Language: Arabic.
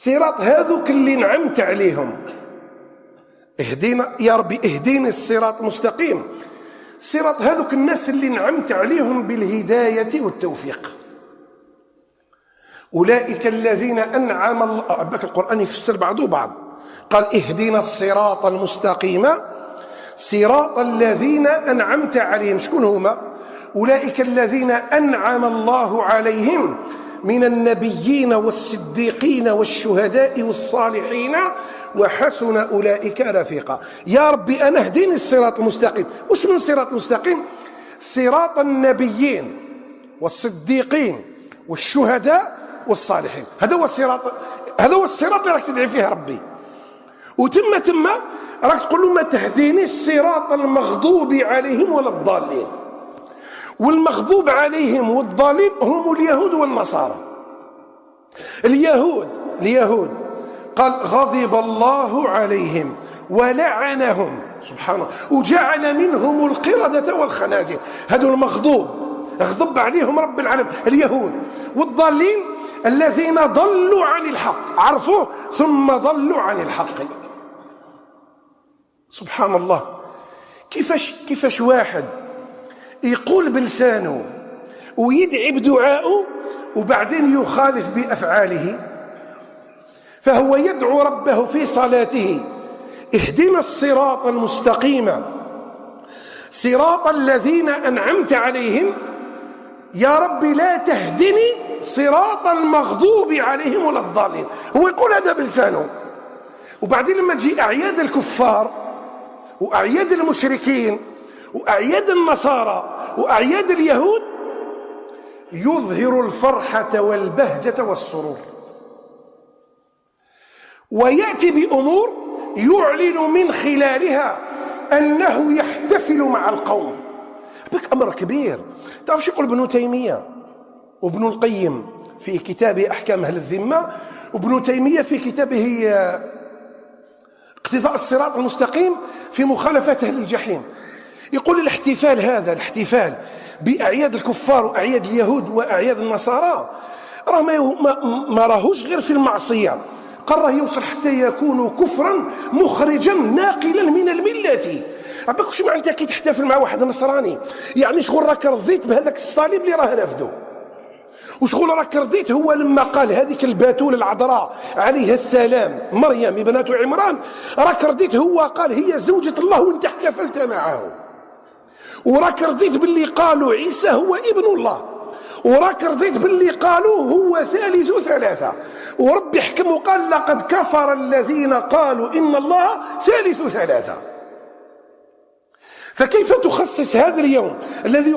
صراط هذوك اللي نعمت عليهم. اهدينا يا ربي، اهديني الصراط المستقيم. صراط هذوك الناس اللي نعمت عليهم بالهداية والتوفيق. أولئك الذين أنعم الله. القرآن يفسر بعضه بعض، قال اهدنا الصراط المستقيم صراط الذين أنعمت عليهم. شكون هما؟ أولئك الذين أنعم الله عليهم من النبيين والصديقين والشهداء والصالحين وحسن أولئك رفيقا. يا ربي أنا اهديني الصراط المستقيم. وش من صراط المستقيم؟ صراط النبيين والصديقين والشهداء والصالحين. هذا هو الصراط، هذا هو الصراط اللي راك تدعي فيه ربي. وتم راك تقول له ما تهديني الصراط المغضوب عليهم ولا الضالين. والمغضوب عليهم والضالين هم اليهود والنصارى. اليهود قال غضب الله عليهم ولعنهم سبحان الله وجعل منهم القردة والخنازير. هذول المغضوب غضب عليهم رب العالمين اليهود. والضالين الذين ضلوا عن الحق، عرفوه ثم ضلوا عن الحق. سبحان الله. كيفاش واحد يقول بلسانه ويدعي بدعائه وبعدين يخالف بأفعاله. فهو يدعو ربه في صلاته اهدنا الصراط المستقيم صراط الذين أنعمت عليهم. يا ربي لا تهدني صراط المغضوب عليهم ولا الضالين. هو يقول هذا بلسانه، وبعدين لما تجي أعياد الكفار وأعياد المشركين وأعياد النصارى وأعياد اليهود يظهر الفرحة والبهجة والسرور، ويأتي بأمور يعلن من خلالها أنه يحتفل مع القوم. بك أمر كبير. تعرف شو يقول ابن تيمية وابن القيم في كتابه أحكام أهل الذمة، وابن تيمية في كتابه اقتضاء الصراط المستقيم في مخالفة أهل الجحيم. يقول الاحتفال هذا، الاحتفال بأعياد الكفار وأعياد اليهود وأعياد النصارى راه ما راهوش غير في المعصية، قال راه يوصل حتى يكون كفرا مخرجا ناقلا من الملة. عباك وش معناتها كي تحتفل مع واحد نصراني؟ يعني شغل راك رضيت بهذاك الصليب اللي راه رافدو، وشغل راك رضيت هو لما قال هذيك الباتول العذراء عليها السلام مريم ابنة عمران، راك رضيت هو قال هي زوجة الله وانت احتفلت معه. وراك رضيت باللي قالوا عيسى هو ابن الله، وراك رضيت باللي قالوا هو ثالث ثلاثة. وربي حكم وقال لقد كفر الذين قالوا إن الله ثالث ثلاثة. فكيف تخصص هذا اليوم الذي